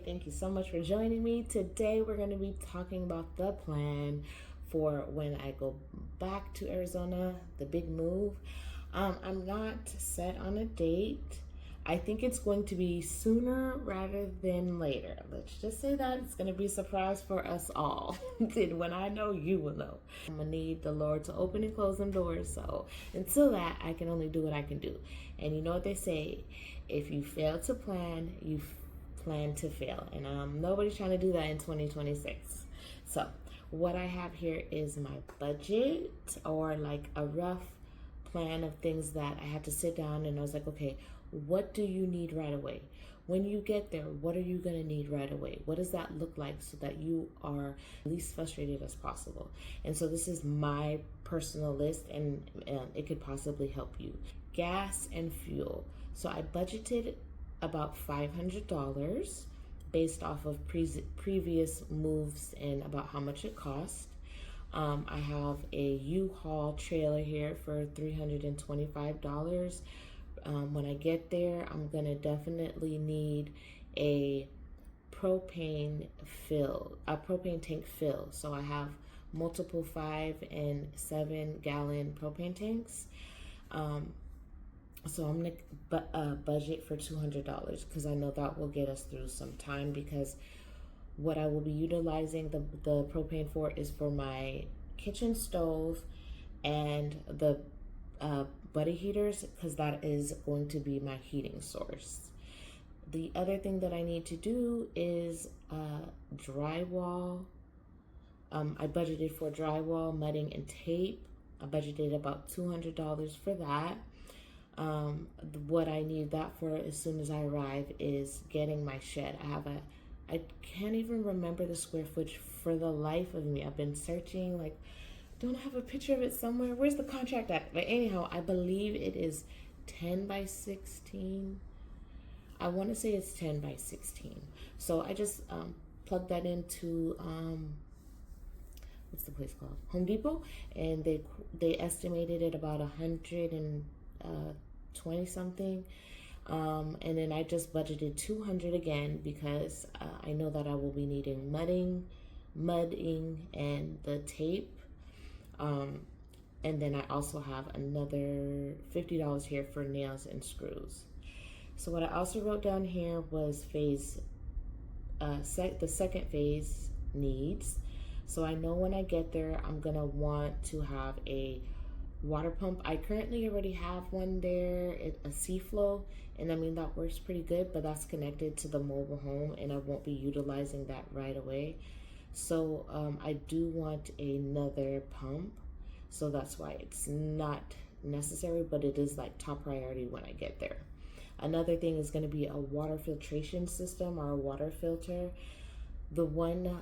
Thank you so much for joining me. Today we're going to be talking about the plan for when I go back to Arizona, the big move. I'm not set on a date. I think it's going to be sooner rather than later. Let's just say that it's going to be a surprise for us all. And when I know, you will know. I'm going to need the Lord to open and close them doors. So until that, I can only do what I can do. And you know what they say, if you fail to plan, you plan to fail. And nobody's trying to do that in 2026. So what I have here is my budget, or like a rough plan of things that I had to sit down and I was like, okay, what do you need right away? When you get there, what are you going to need right away? What does that look like so that you are least frustrated as possible? And so this is my personal list, and it could possibly help you. Gas and fuel. So I budgeted about $500 based off of previous moves and about how much it cost. I have a U-Haul trailer here for $325. When I get there, I'm gonna definitely need a propane tank fill. So I have multiple 5 and 7 gallon propane tanks. So I'm gonna budget for $200 because I know that will get us through some time, because what I will be utilizing the propane for is for my kitchen stove and the buddy heaters, because that is going to be my heating source. The other thing that I need to do is drywall. I budgeted for drywall, mudding, and tape. I budgeted about $200 for that. What I need that for as soon as I arrive is getting my shed. I can't even remember the square footage for the life of me. I've been searching, like, don't I have a picture of it somewhere? Where's the contract at? But anyhow, I believe it is 10 by 16. I want to say it's 10 by 16. So I just plugged that into what's the place called? Home Depot, and they estimated it about 120 something. And then I just budgeted 200 again, because I know that I will be needing mudding and the tape. And then I also have another $50 here for nails and screws. So what I also wrote down here was the second phase needs. So I know when I get there, I'm gonna want to have a water pump. I currently already have one there, a C-Flow, and I mean that works pretty good, but that's connected to the mobile home and I won't be utilizing that right away. So I do want another pump, so that's why it's not necessary, but it is like top priority when I get there. Another thing is going to be a water filtration system, or a water filter. The one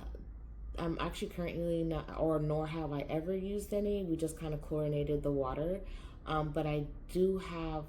I'm actually currently not, or nor have I ever used any. We just kind of chlorinated the water. But I do have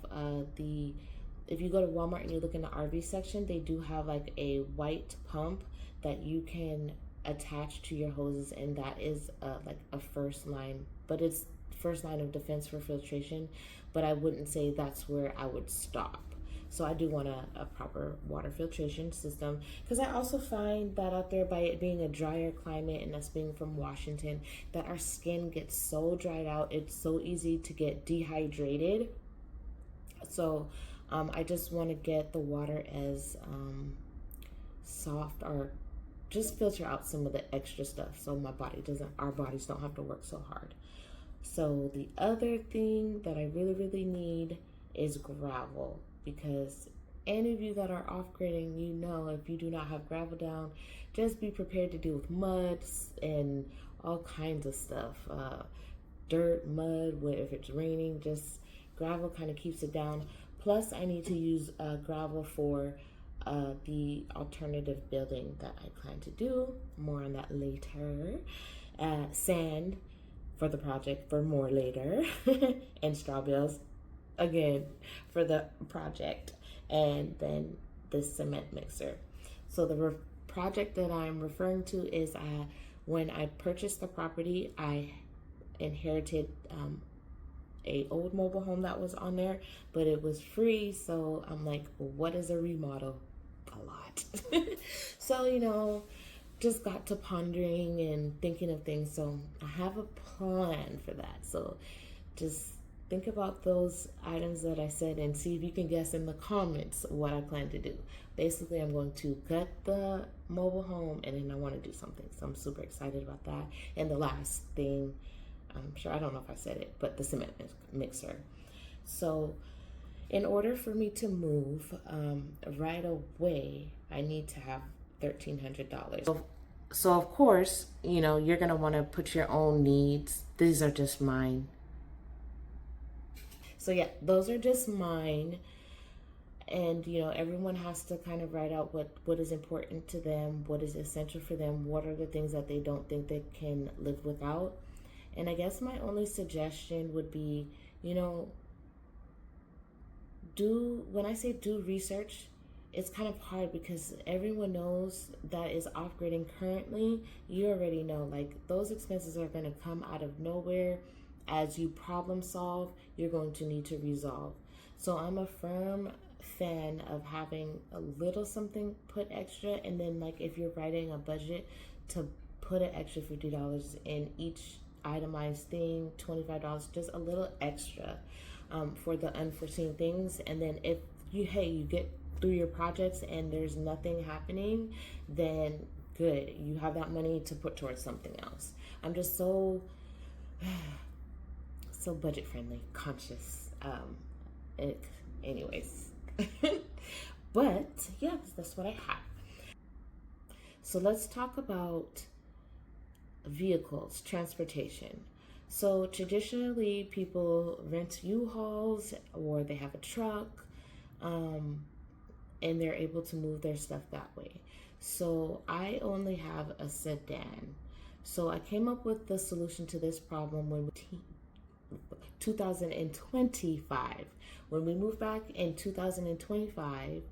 if you go to Walmart and you look in the RV section, they do have like a white pump that you can attach to your hoses, and that is like a first line, but it's first line of defense for filtration, but I wouldn't say that's where I would stop. So I do want a proper water filtration system, because I also find that out there, by it being a drier climate and us being from Washington, that our skin gets so dried out. It's so easy to get dehydrated. So I just want to get the water as soft, or just filter out some of the extra stuff, so our bodies don't have to work so hard. So the other thing that I really need is gravel, because any of you that are off-gridding, you know, if you do not have gravel down, just be prepared to deal with mud and all kinds of stuff. Dirt, mud, if it's raining, just gravel kind of keeps it down. Plus, I need to use gravel for the alternative building that I plan to do. More on that later. Sand for the project for more later. And straw bales again for the project. And then the cement mixer. So the project that I'm referring to is when I purchased the property, I inherited a old mobile home that was on there, but it was free. So I'm like, what is a remodel? a lot. So, you know, just got to pondering and thinking of things. So I have a plan for that. So just think about those items that I said and see if you can guess in the comments what I plan to do. Basically, I'm going to gut the mobile home and then I want to do something. So I'm super excited about that. And the last thing, I'm sure, I don't know if I said it, but the cement mixer. So in order for me to move right away, I need to have $1,300. So of course, you know, you're gonna want to put your own needs. These are just mine. So yeah, those are just mine. And you know, everyone has to kind of write out what is important to them, what is essential for them, what are the things that they don't think they can live without. And I guess my only suggestion would be, you know, when I say do research, it's kind of hard because everyone knows that is off-griding currently. You already know, like, those expenses are going to come out of nowhere. As you problem solve, you're going to need to resolve. So I'm a firm fan of having a little something put extra, and then like if you're writing a budget, to put an extra $50 in each itemized thing, $25, just a little extra for the unforeseen things. And then if you get through your projects and there's nothing happening, then good, you have that money to put towards something else. I'm just so budget friendly, conscious. Anyways, but yes, that's what I have. So let's talk about vehicles, transportation. So traditionally, people rent U-Hauls or they have a truck, and they're able to move their stuff that way. So I only have a sedan. So I came up with the solution to this problem when 2025. When we moved back in 2025,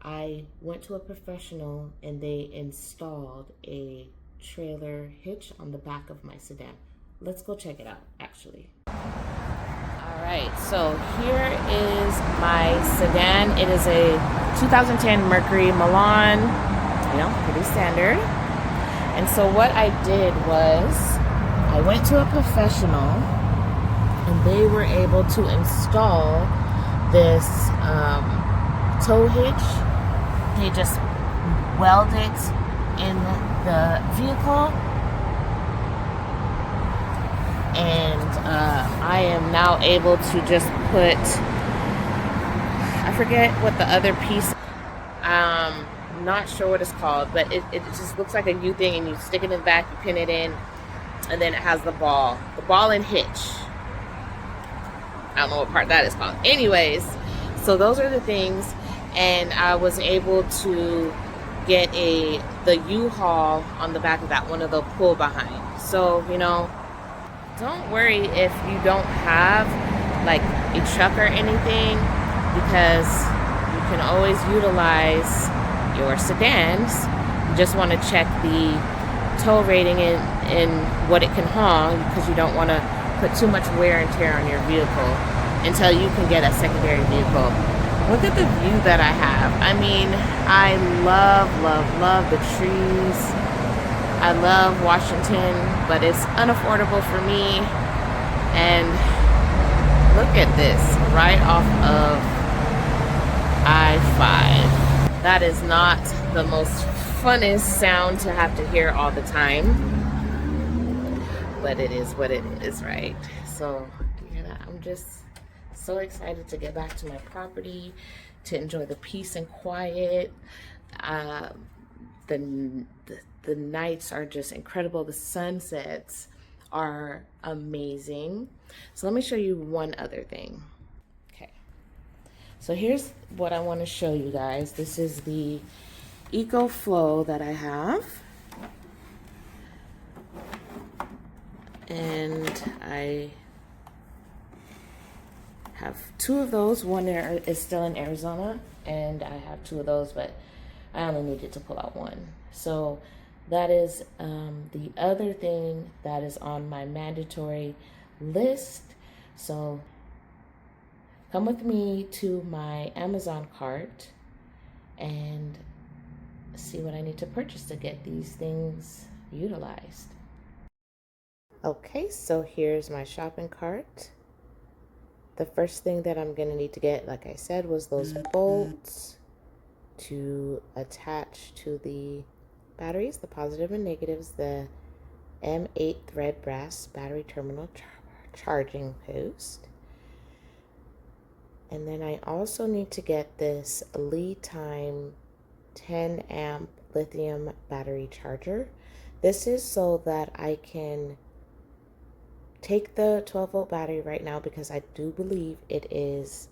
I went to a professional and they installed a trailer hitch on the back of my sedan. Let's go check it out, actually. All right, so here is my sedan. It is a 2010 Mercury Milan, you know, pretty standard. And so what I did was I went to a professional and they were able to install this tow hitch. They just weld it in the vehicle, and I am now able to just put, I forget what the other piece, not sure what it's called, but it just looks like a U thing, and you stick it in the back, you pin it in, and then it has the ball and hitch. I don't know what part that is called. Anyways, so those are the things, and I was able to get the U-Haul on the back of that, one of the pull behind. So, you know, don't worry if you don't have like a truck or anything, because you can always utilize your sedans. You just want to check the tow rating in what it can haul, because you don't want to put too much wear and tear on your vehicle until you can get a secondary vehicle. Look at the view that I have. I mean, I love the trees. I love Washington, but it's unaffordable for me. And look at this, right off of I-5. That is not the most funnest sound to have to hear all the time, but it is what it is, right? So, yeah, I'm just so excited to get back to my property, to enjoy the peace and quiet. The nights are just incredible. The sunsets are amazing. So let me show you one other thing. Okay. So here's what I want to show you guys. This is the EcoFlow that I have. And I have two of those. One is still in Arizona, and I have two of those, but I only needed to pull out one. So that is the other thing that is on my mandatory list. So come with me to my Amazon cart and see what I need to purchase to get these things utilized. Okay, so here's my shopping cart. The first thing that I'm gonna need to get, like I said, was those bolts to attach to the batteries, the positive and negatives, the M8 thread brass battery terminal charging post. And then I also need to get this LiTime 10 amp lithium battery charger. This is so that I can take the 12 volt battery right now, because I do believe it is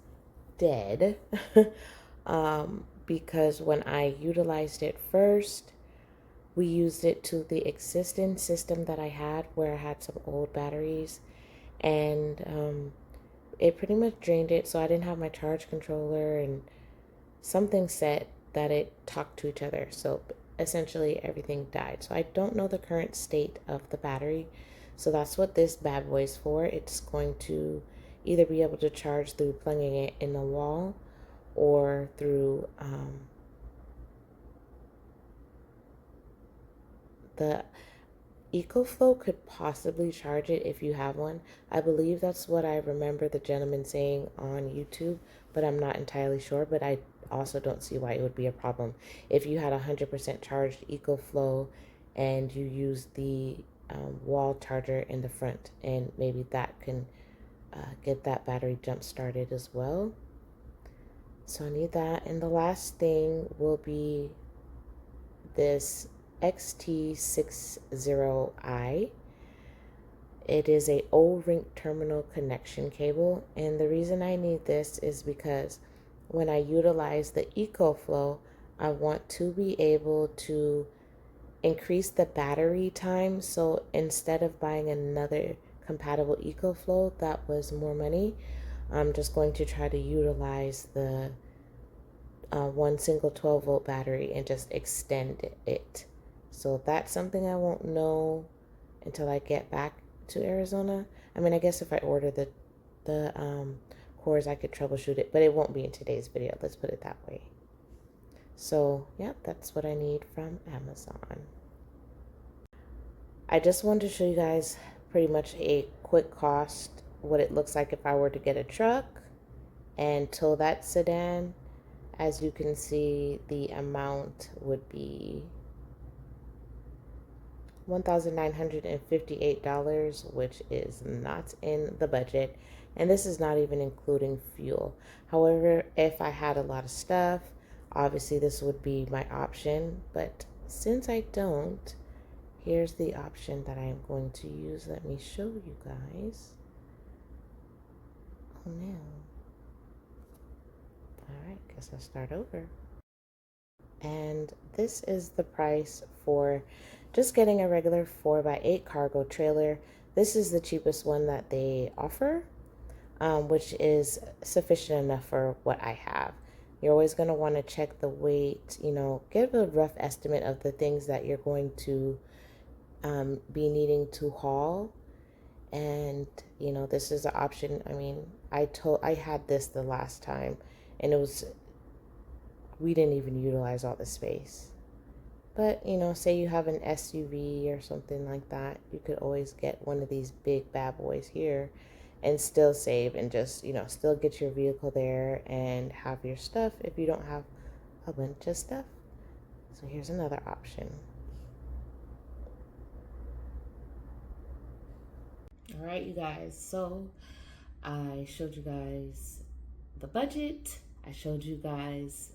dead. Because when I utilized it first, we used it to the existing system that I had, where I had some old batteries, and it pretty much drained it, so I didn't have my charge controller, and something said that it talked to each other, so essentially everything died. So I don't know the current state of the battery, so that's what this bad boy is for. It's going to either be able to charge through plugging it in the wall, or through the EcoFlow could possibly charge it if you have one. I believe that's what I remember the gentleman saying on YouTube, but I'm not entirely sure. But I also don't see why it would be a problem if you had 100% charged EcoFlow and you use the wall charger in the front, and maybe that can get that battery jump started as well. So I need that. And the last thing will be this XT60i. It is a O-ring terminal connection cable, and the reason I need this is because when I utilize the EcoFlow, I want to be able to increase the battery time. So instead of buying another compatible EcoFlow, that was more money, I'm just going to try to utilize the one single 12 volt battery and just extend it. So that's something I won't know until I get back to Arizona. I mean, I guess if I order the cores, I could troubleshoot it, but it won't be in today's video. Let's put it that way. So yeah, that's what I need from Amazon. I just wanted to show you guys pretty much a quick cost, what it looks like if I were to get a truck and tow that sedan. As you can see, the amount would be $1,958, which is not in the budget, and this is not even including fuel. However, if I had a lot of stuff, obviously this would be my option, but since I don't, here's the option that I am going to use. Let me show you guys. Oh no. Alright, guess I'll start over. And this is the price for just getting a regular 4x8 cargo trailer. This is the cheapest one that they offer, which is sufficient enough for what I have. You're always going to want to check the weight, give a rough estimate of the things that you're going to be needing to haul. And this is an option. I mean, I had this the last time, and we didn't even utilize all the space. But say you have an SUV or something like that, you could always get one of these big bad boys here and still save, and just still get your vehicle there and have your stuff if you don't have a bunch of stuff. So here's another option. All right, you guys, so I showed you guys the budget. I showed you guys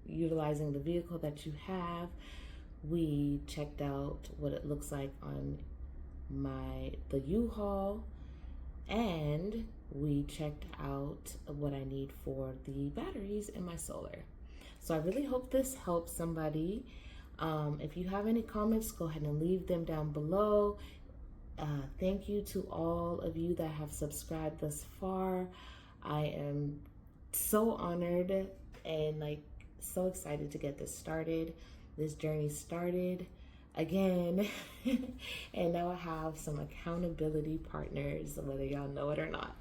utilizing the vehicle that you have. We checked out what it looks like on the U-Haul, and we checked out what I need for the batteries in my solar. So I really hope this helps somebody. If you have any comments, go ahead and leave them down below. Thank you to all of you that have subscribed thus far. I am so honored and so excited to get this started. This journey started again. And now I have some accountability partners, whether y'all know it or not.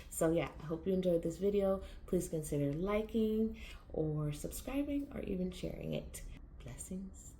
So yeah, I hope you enjoyed this video. Please consider liking or subscribing or even sharing it. Blessings.